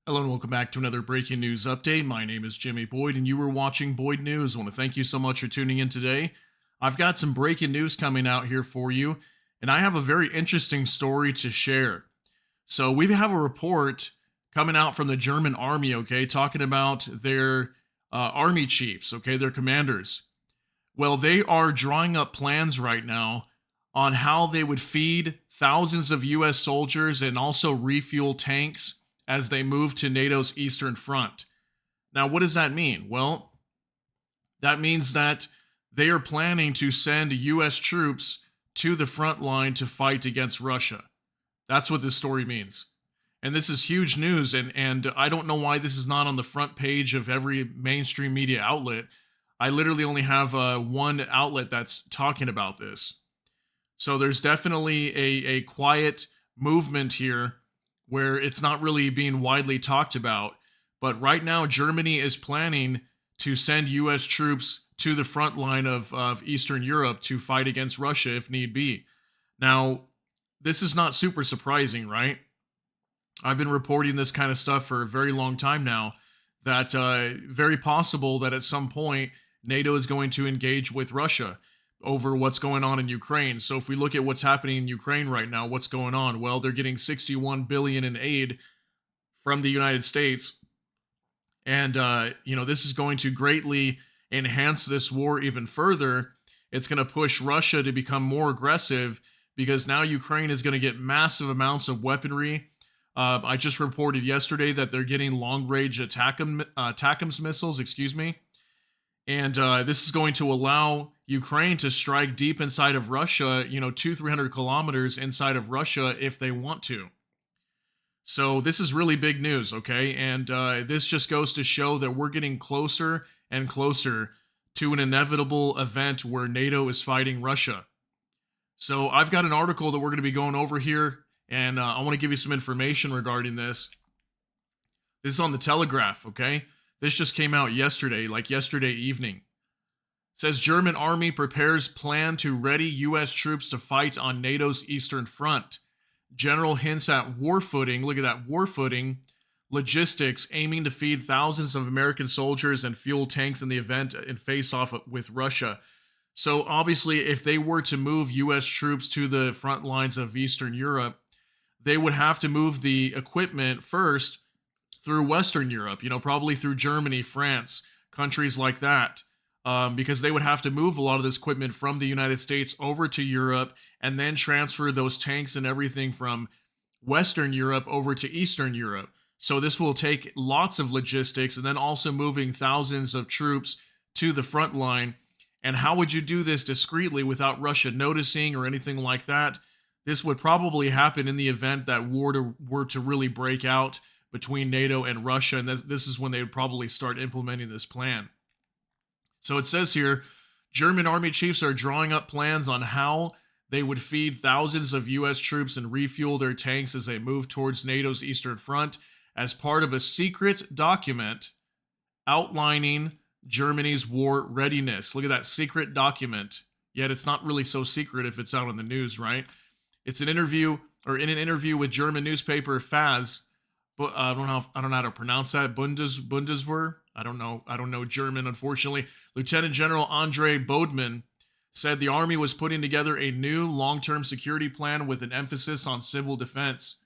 Hello and welcome back to another breaking news update. My name is Jimmy Boyd and you were watching Boyd News. I want to thank you so much for tuning in today. I've got some breaking news coming out here for you, and I have a very interesting story to share. So, we have a report coming out from the German army, okay, talking about their army chiefs, okay, their commanders. Well, they are drawing up plans right now on how they would feed thousands of US soldiers and also refuel tanks as they move to NATO's Eastern Front. Now, what does that mean? Well, that means that they are planning to send US troops to the front line to fight against Russia. That's what this story means. And this is huge news, and I don't know why this is not on the front page of every mainstream media outlet. I literally only have one outlet that's talking about this. So there's definitely a quiet movement here where it's not really being widely talked about. But right now, Germany is planning to send US troops to the front line of Eastern Europe to fight against Russia if need be. Now, this is not super surprising, right? I've been reporting this kind of stuff for a very long time now. That very possible that at some point NATO is going to engage with Russia over what's going on in Ukraine. So if we look at what's happening in Ukraine right now, what's going on? Well, they're getting 61 billion in aid from the United States, and this is going to greatly enhance this war even further. It's going to push Russia to become more aggressive because now Ukraine is going to get massive amounts of weaponry. I just reported yesterday that they're getting long-range ATACMS missiles, and this is going to allow Ukraine to strike deep inside of Russia, 300 kilometers inside of Russia if they want to. So this is really big news, okay? And this just goes to show that we're getting closer and closer to an inevitable event where NATO is fighting Russia. So I've got an article that we're going to be going over here, and I want to give you some information regarding this. This is on the Telegraph, okay? This just came out yesterday, like yesterday evening. It says German army prepares plan to ready U.S. troops to fight on NATO's Eastern Front. General hints at war footing. Look at that, war footing. Logistics aiming to feed thousands of American soldiers and fuel tanks in the event in face-off with Russia. So obviously, if they were to move U.S. troops to the front lines of Eastern Europe, they would have to move the equipment first through Western Europe, probably through Germany, France, countries like that, because they would have to move a lot of this equipment from the United States over to Europe and then transfer those tanks and everything from Western Europe over to Eastern Europe. So this will take lots of logistics and then also moving thousands of troops to the front line. And how would you do this discreetly without Russia noticing or anything like that? This would probably happen in the event that war were to really break out between NATO and Russia, and this is when they would probably start implementing this plan. So it says here, German army chiefs are drawing up plans on how they would feed thousands of U.S. troops and refuel their tanks as they move towards NATO's Eastern Front as part of a secret document outlining Germany's war readiness. Look at that secret document. Yet it's not really so secret if it's out on the news, right? It's an interview, or in an interview with German newspaper FAZ. But I don't know how to pronounce that. Bundeswehr. I don't know German, unfortunately. Lieutenant General Andre Bodman said the army was putting together a new long-term security plan with an emphasis on civil defense.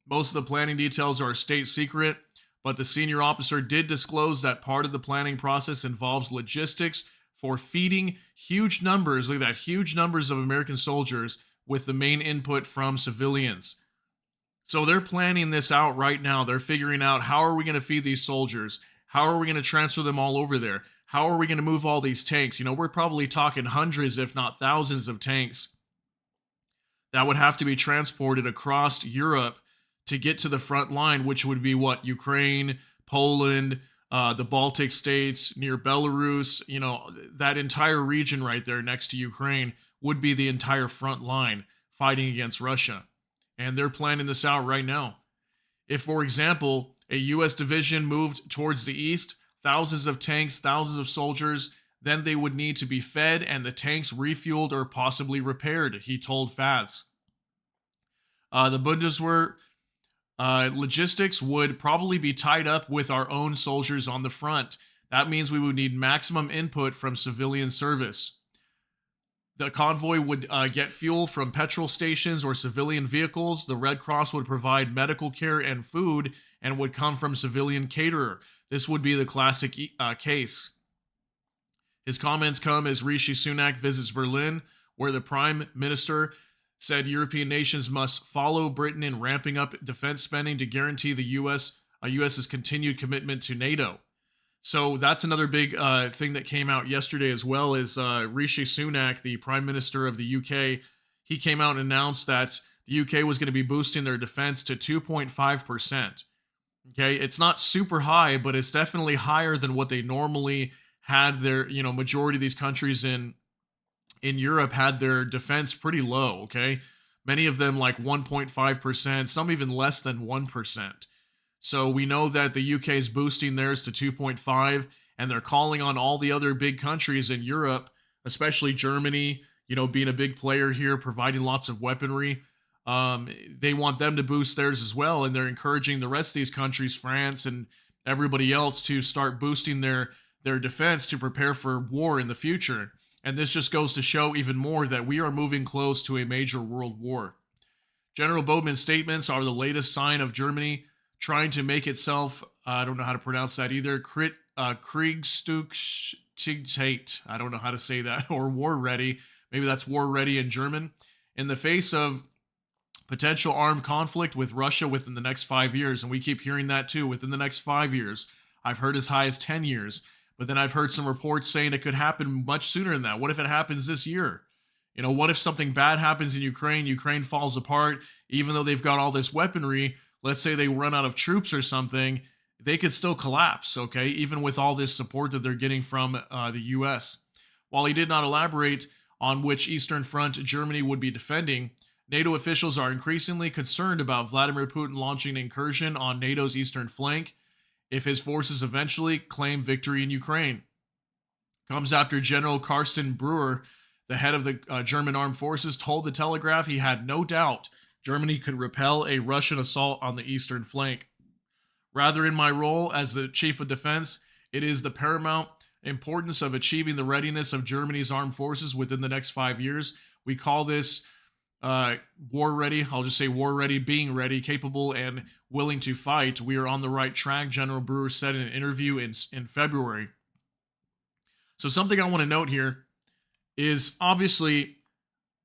Most of the planning details are state secret, but the senior officer did disclose that part of the planning process involves logistics for feeding huge numbers, look at that, huge numbers of American soldiers with the main input from civilians. So they're planning this out right now. They're figuring out, how are we going to feed these soldiers? How are we going to transfer them all over there? How are we going to move all these tanks? We're probably talking hundreds, if not thousands of tanks that would have to be transported across Europe to get to the front line, which would be what? Ukraine, Poland, the Baltic states, near Belarus, that entire region right there next to Ukraine would be the entire front line fighting against Russia. And they're planning this out right now. If, for example, a U.S. division moved towards the east, thousands of tanks, thousands of soldiers, then they would need to be fed and the tanks refueled or possibly repaired, he told FAZ. The Bundeswehr Logistics would probably be tied up with our own soldiers on the front. That means we would need maximum input from civilian service. The convoy would get fuel from petrol stations or civilian vehicles. The Red Cross would provide medical care and food and would come from civilian caterer. This would be the classic case. His comments come as Rishi Sunak visits Berlin, where the Prime Minister said European nations must follow Britain in ramping up defense spending to guarantee the US's continued commitment to NATO. So that's another big thing that came out yesterday as well, is Rishi Sunak, the Prime Minister of the UK. He came out and announced that the UK was going to be boosting their defense to 2.5%. Okay, it's not super high, but it's definitely higher than what they normally had their, majority of these countries in Europe had their defense pretty low, okay? Many of them like 1.5%, some even less than 1%. So we know that the UK is boosting theirs to 2.5, and they're calling on all the other big countries in Europe, especially Germany, being a big player here, providing lots of weaponry. They want them to boost theirs as well, and they're encouraging the rest of these countries, France and everybody else, to start boosting their defense to prepare for war in the future. And this just goes to show even more that we are moving close to a major world war. General Bowman's statements are the latest sign of Germany trying to make itself, I don't know how to pronounce that either, Kriegstüchtigkeit, I don't know how to say that, or war ready. Maybe that's war ready in German. In the face of potential armed conflict with Russia within the next 5 years, and we keep hearing that too, within the next 5 years. I've heard as high as 10 years. But then I've heard some reports saying it could happen much sooner than that. What if it happens this year? What if something bad happens in Ukraine? Ukraine falls apart, even though they've got all this weaponry. Let's say they run out of troops or something, they could still collapse, okay? Even with all this support that they're getting from the US. While he did not elaborate on which Eastern Front Germany would be defending, NATO officials are increasingly concerned about Vladimir Putin launching an incursion on NATO's eastern flank if his forces eventually claim victory in Ukraine. Comes after General Carsten Breuer, the head of the German armed forces, told the Telegraph he had no doubt Germany could repel a Russian assault on the eastern flank. Rather, in my role as the chief of defense, it is the paramount importance of achieving the readiness of Germany's armed forces within the next 5 years. We call this war ready. I'll just say war ready, being ready, capable, and willing to fight. We are on the right track, General Breuer said in an interview in February. So something I want to note here is obviously,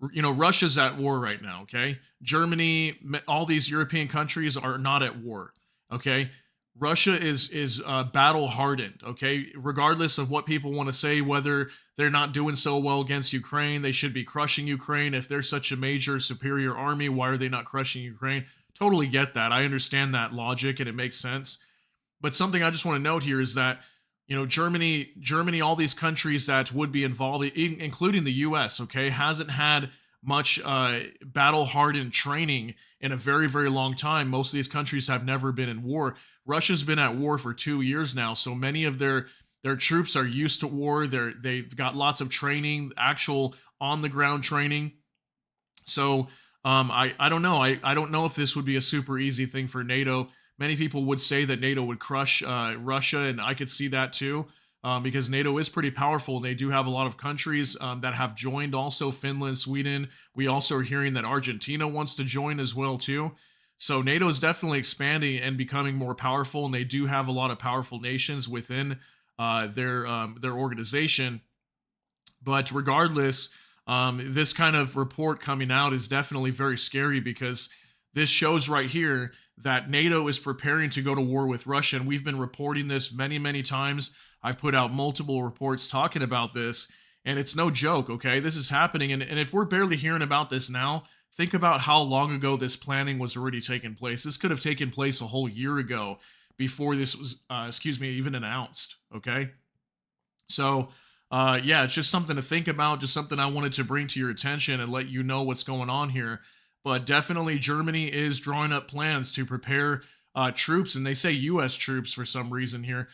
Russia's at war right now, okay? Germany, all these European countries are not at war, okay? Russia is battle hardened, okay? Regardless of what people want to say, whether they're not doing so well against Ukraine, they should be crushing Ukraine. If they're such a major superior army, why are they not crushing Ukraine? Totally get that. I understand that logic and it makes sense. But something I just want to note here is that, Germany, all these countries that would be involved, including the US, okay, hasn't had much battle-hardened training in a very, very long time. Most of these countries have never been in war. Russia's been at war for 2 years now, so many of their troops are used to war. They've got lots of training, actual on-the-ground training. So I don't know. I don't know if this would be a super easy thing for NATO. Many people would say that NATO would crush Russia, and I could see that too. Because NATO is pretty powerful, and they do have a lot of countries that have joined, also Finland, Sweden. We also are hearing that Argentina wants to join as well too. So NATO is definitely expanding and becoming more powerful, and they do have a lot of powerful nations within their organization. But regardless, this kind of report coming out is definitely very scary, because this shows right here that NATO is preparing to go to war with Russia, and we've been reporting this many, many times. I've put out multiple reports talking about this, and it's no joke, okay? This is happening, and if we're barely hearing about this now, think about how long ago this planning was already taking place. This could have taken place a whole year ago before this was, even announced, okay? So, yeah, it's just something to think about, just something I wanted to bring to your attention and let you know what's going on here. But definitely Germany is drawing up plans to prepare troops, and they say U.S. troops for some reason here,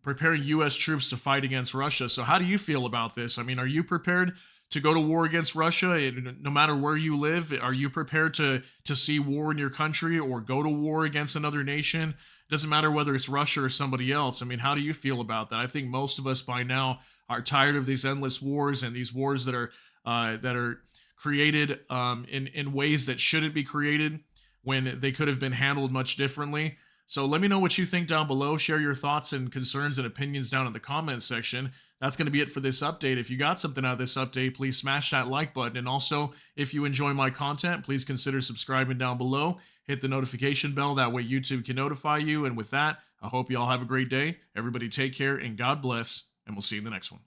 preparing U.S. troops to fight against Russia. So how do you feel about this? I mean, are you prepared to go to war against Russia? And no matter where you live, are you prepared to see war in your country or go to war against another nation? It doesn't matter whether it's Russia or somebody else. I mean, how do you feel about that? I think most of us by now are tired of these endless wars and these wars that are created in ways that shouldn't be created when they could have been handled much differently. So let me know what you think down below. Share your thoughts and concerns and opinions down in the comments section. That's going to be it for this update. If you got something out of this update, please smash that like button. And also, if you enjoy my content, please consider subscribing down below. Hit the notification bell. That way YouTube can notify you. And with that, I hope you all have a great day. Everybody take care and God bless. And we'll see you in the next one.